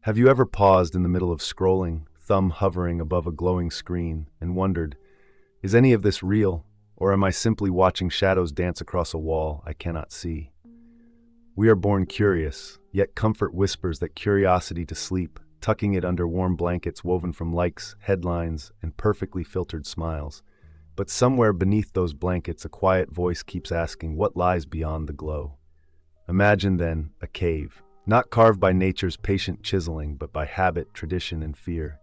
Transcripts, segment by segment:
Have you ever paused in the middle of scrolling, thumb hovering above a glowing screen, and wondered, is any of this real, or am I simply watching shadows dance across a wall I cannot see? We are born curious, yet comfort whispers that curiosity to sleep, tucking it under warm blankets woven from likes, headlines, and perfectly filtered smiles. But somewhere beneath those blankets a quiet voice keeps asking what lies beyond the glow. Imagine then a cave, not carved by nature's patient chiseling, but by habit, tradition, and fear.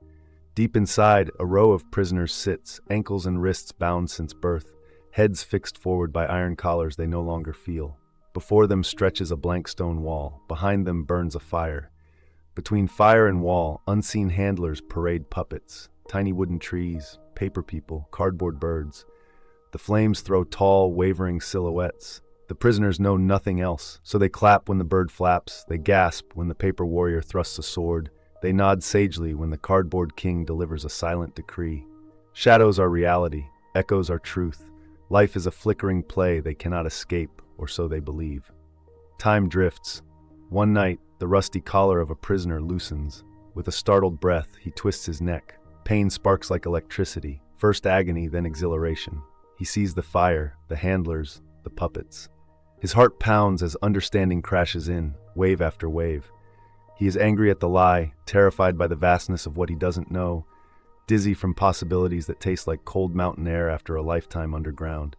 Deep inside, a row of prisoners sits, ankles and wrists bound since birth, heads fixed forward by iron collars they no longer feel. Before them stretches a blank stone wall, behind them burns a fire. Between fire and wall, unseen handlers parade puppets, tiny wooden trees, paper people, cardboard birds. The flames throw tall, wavering silhouettes. The prisoners know nothing else, so they clap when the bird flaps, they gasp when the paper warrior thrusts a sword, they nod sagely when the cardboard king delivers a silent decree. Shadows are reality, echoes are truth. Life is a flickering play they cannot escape, or so they believe. Time drifts. One night, the rusty collar of a prisoner loosens. With a startled breath, he twists his neck. Pain sparks like electricity, first agony, then exhilaration. He sees the fire, the handlers, the puppets. His heart pounds as understanding crashes in, wave after wave. He is angry at the lie, terrified by the vastness of what he doesn't know, dizzy from possibilities that taste like cold mountain air after a lifetime underground.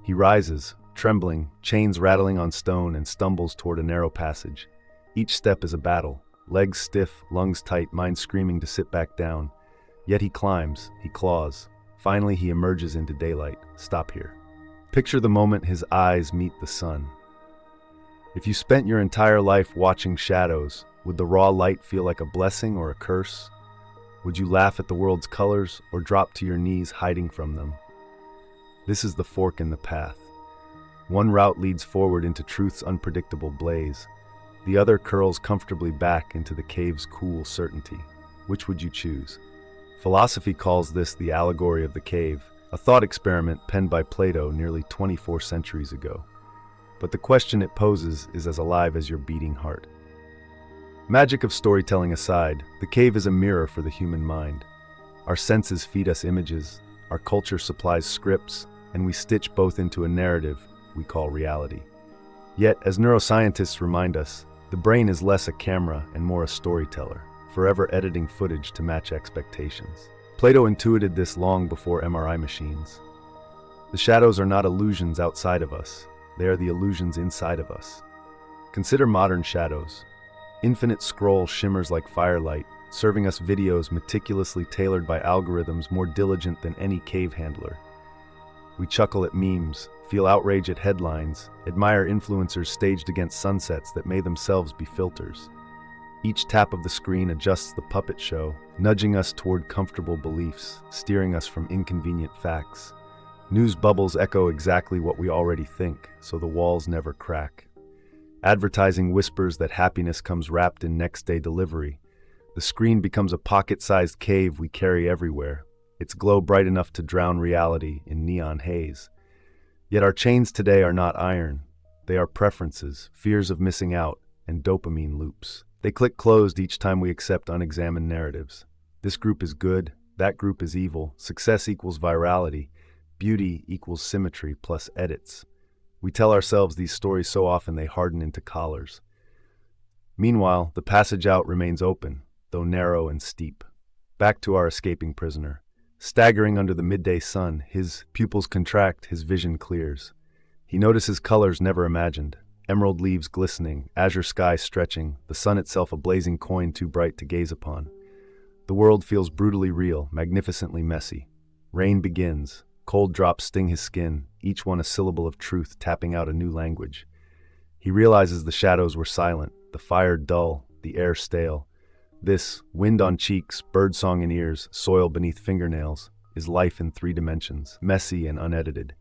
He rises, trembling, chains rattling on stone, and stumbles toward a narrow passage. Each step is a battle, legs stiff, lungs tight, mind screaming to sit back down. Yet he climbs, he claws. Finally he emerges into daylight. Stop here. Picture the moment his eyes meet the sun. If you spent your entire life watching shadows, would the raw light feel like a blessing or a curse? Would you laugh at the world's colors or drop to your knees hiding from them? This is the fork in the path. One route leads forward into truth's unpredictable blaze. The other curls comfortably back into the cave's cool certainty. Which would you choose? Philosophy calls this the Allegory of the Cave, a thought experiment penned by Plato nearly 24 centuries ago. But the question it poses is as alive as your beating heart. Magic of storytelling aside, the cave is a mirror for the human mind. Our senses feed us images, our culture supplies scripts, and we stitch both into a narrative we call reality. Yet, as neuroscientists remind us, the brain is less a camera and more a storyteller, forever editing footage to match expectations. Plato intuited this long before MRI machines. The shadows are not illusions outside of us, they are the illusions inside of us. Consider modern shadows. Infinite scroll shimmers like firelight, serving us videos meticulously tailored by algorithms more diligent than any cave handler. We chuckle at memes, feel outrage at headlines, admire influencers staged against sunsets that may themselves be filters. Each tap of the screen adjusts the puppet show, nudging us toward comfortable beliefs, steering us from inconvenient facts. News bubbles echo exactly what we already think, so the walls never crack. Advertising whispers that happiness comes wrapped in next-day delivery. The screen becomes a pocket-sized cave we carry everywhere, its glow bright enough to drown reality in neon haze. Yet our chains today are not iron. They are preferences, fears of missing out, and dopamine loops. They click closed each time we accept unexamined narratives. This group is good, that group is evil, success equals virality, beauty equals symmetry plus edits. We tell ourselves these stories so often they harden into collars. Meanwhile, the passage out remains open, though narrow and steep. Back to our escaping prisoner. Staggering under the midday sun, his pupils contract, his vision clears. He notices colors never imagined. Emerald leaves glistening, azure sky stretching, the sun itself a blazing coin too bright to gaze upon. The world feels brutally real, magnificently messy. Rain begins. Cold drops sting his skin, each one a syllable of truth tapping out a new language. He realizes the shadows were silent, the fire dull, the air stale. This, wind on cheeks, birdsong in ears, soil beneath fingernails, is life in 3 dimensions, messy and unedited.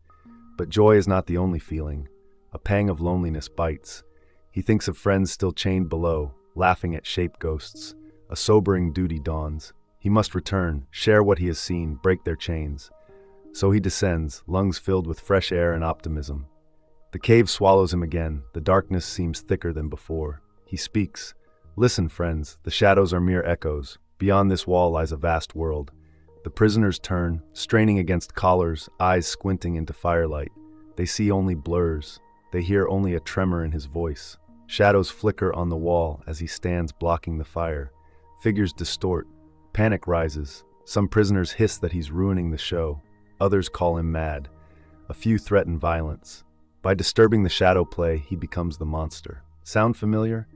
But joy is not the only feeling. A pang of loneliness bites. He thinks of friends still chained below, laughing at shape ghosts. A sobering duty dawns. He must return, share what he has seen, break their chains. So he descends, lungs filled with fresh air and optimism. The cave swallows him again. The darkness seems thicker than before. He speaks, Listen, friends, the shadows are mere echoes. Beyond this wall lies a vast world. The prisoners turn, straining against collars, eyes squinting into firelight. They see only blurs. They hear only a tremor in his voice. Shadows flicker on the wall as he stands blocking the fire. Figures distort. Panic rises. Some prisoners hiss that he's ruining the show. Others call him mad. A few threaten violence. By disturbing the shadow play, he becomes the monster. Sound familiar?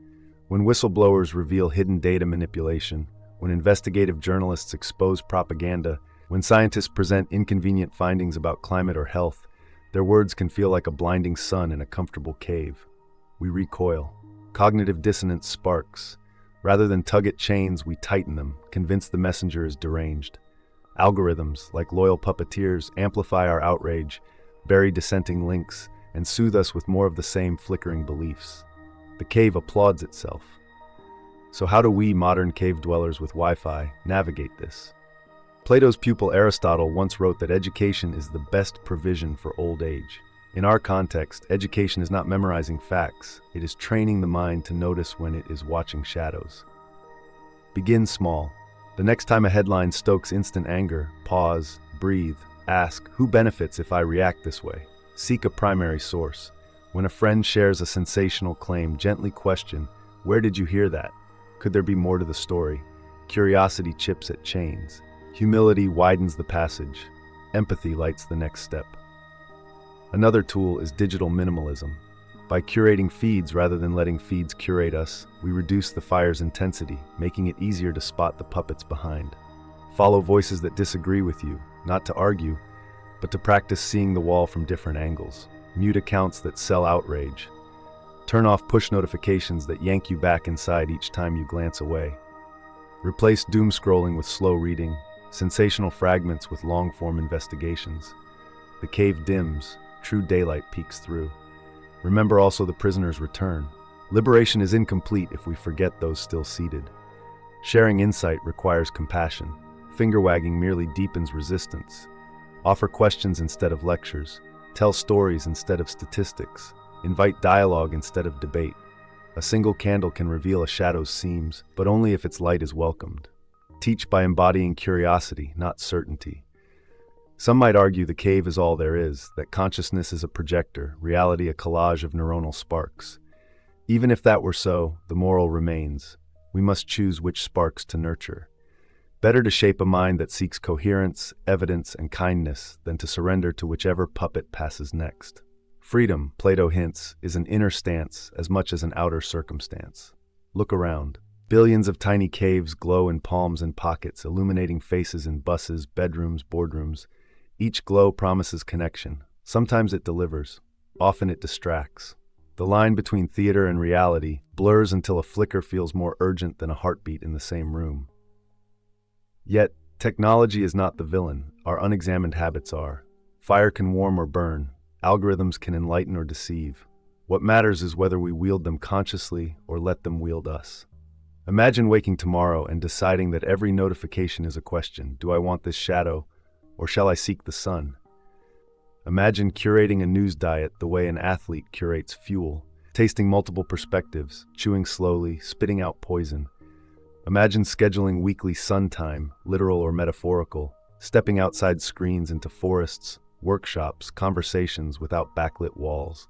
When whistleblowers reveal hidden data manipulation, when investigative journalists expose propaganda, when scientists present inconvenient findings about climate or health, their words can feel like a blinding sun in a comfortable cave. We recoil. Cognitive dissonance sparks. Rather than tug at chains, we tighten them, convinced the messenger is deranged. Algorithms, like loyal puppeteers, amplify our outrage, bury dissenting links, and soothe us with more of the same flickering beliefs. The cave applauds itself. So how do we, modern cave dwellers with Wi-Fi, navigate this? Plato's pupil Aristotle once wrote that education is the best provision for old age. In our context, education is not memorizing facts, it is training the mind to notice when it is watching shadows. Begin small. The next time a headline stokes instant anger, pause, breathe, ask, who benefits if I react this way? Seek a primary source. When a friend shares a sensational claim, gently question, where did you hear that? Could there be more to the story? Curiosity chips at chains. Humility widens the passage. Empathy lights the next step. Another tool is digital minimalism. By curating feeds rather than letting feeds curate us, we reduce the fire's intensity, making it easier to spot the puppets behind. Follow voices that disagree with you, not to argue, but to practice seeing the wall from different angles. Mute accounts that sell outrage. Turn off push notifications that yank you back inside each time you glance away. Replace doom scrolling with slow reading, sensational fragments with long-form investigations. The cave dims, true daylight peeks through. Remember also the prisoner's return. Liberation is incomplete if we forget those still seated. Sharing insight requires compassion. Finger-wagging merely deepens resistance. Offer questions instead of lectures. Tell stories instead of statistics. Invite dialogue instead of debate. A single candle can reveal a shadow's seams, but only if its light is welcomed. Teach by embodying curiosity, not certainty. Some might argue the cave is all there is, that consciousness is a projector, reality a collage of neuronal sparks. Even if that were so, the moral remains. We must choose which sparks to nurture. Better to shape a mind that seeks coherence, evidence, and kindness than to surrender to whichever puppet passes next. Freedom, Plato hints, is an inner stance as much as an outer circumstance. Look around. Billions of tiny caves glow in palms and pockets, illuminating faces in buses, bedrooms, boardrooms. Each glow promises connection. Sometimes it delivers. Often it distracts. The line between theater and reality blurs until a flicker feels more urgent than a heartbeat in the same room. Yet, technology is not the villain. Our unexamined habits are. Fire can warm or burn. Algorithms can enlighten or deceive. What matters is whether we wield them consciously or let them wield us. Imagine waking tomorrow and deciding that every notification is a question. Do I want this shadow, or shall I seek the sun? Imagine curating a news diet the way an athlete curates fuel, tasting multiple perspectives, chewing slowly, spitting out poison. Imagine scheduling weekly sun time, literal or metaphorical, stepping outside screens into forests, workshops, conversations without backlit walls.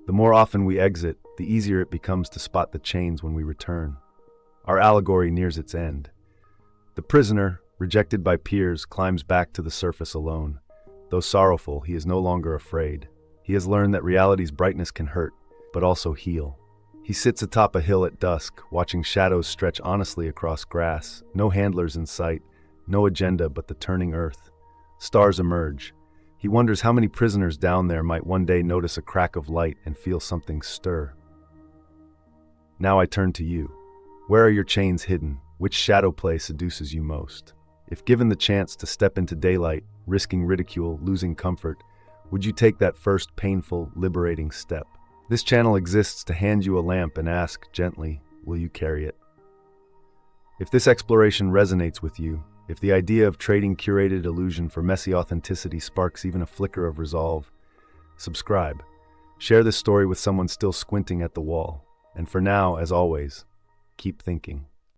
The more often we exit, the easier it becomes to spot the chains when we return. Our allegory nears its end. The prisoner, rejected by peers, climbs back to the surface alone. Though sorrowful, he is no longer afraid. He has learned that reality's brightness can hurt, but also heal. He sits atop a hill at dusk, watching shadows stretch honestly across grass, no handlers in sight, no agenda but the turning earth. Stars emerge. He wonders how many prisoners down there might one day notice a crack of light and feel something stir. Now I turn to you. Where are your chains hidden? Which shadow play seduces you most? If given the chance to step into daylight, risking ridicule, losing comfort, would you take that first painful, liberating step? This channel exists to hand you a lamp and ask, gently, will you carry it? If this exploration resonates with you, if the idea of trading curated illusion for messy authenticity sparks even a flicker of resolve, subscribe. Share this story with someone still squinting at the wall. And for now, as always, Keep thinking.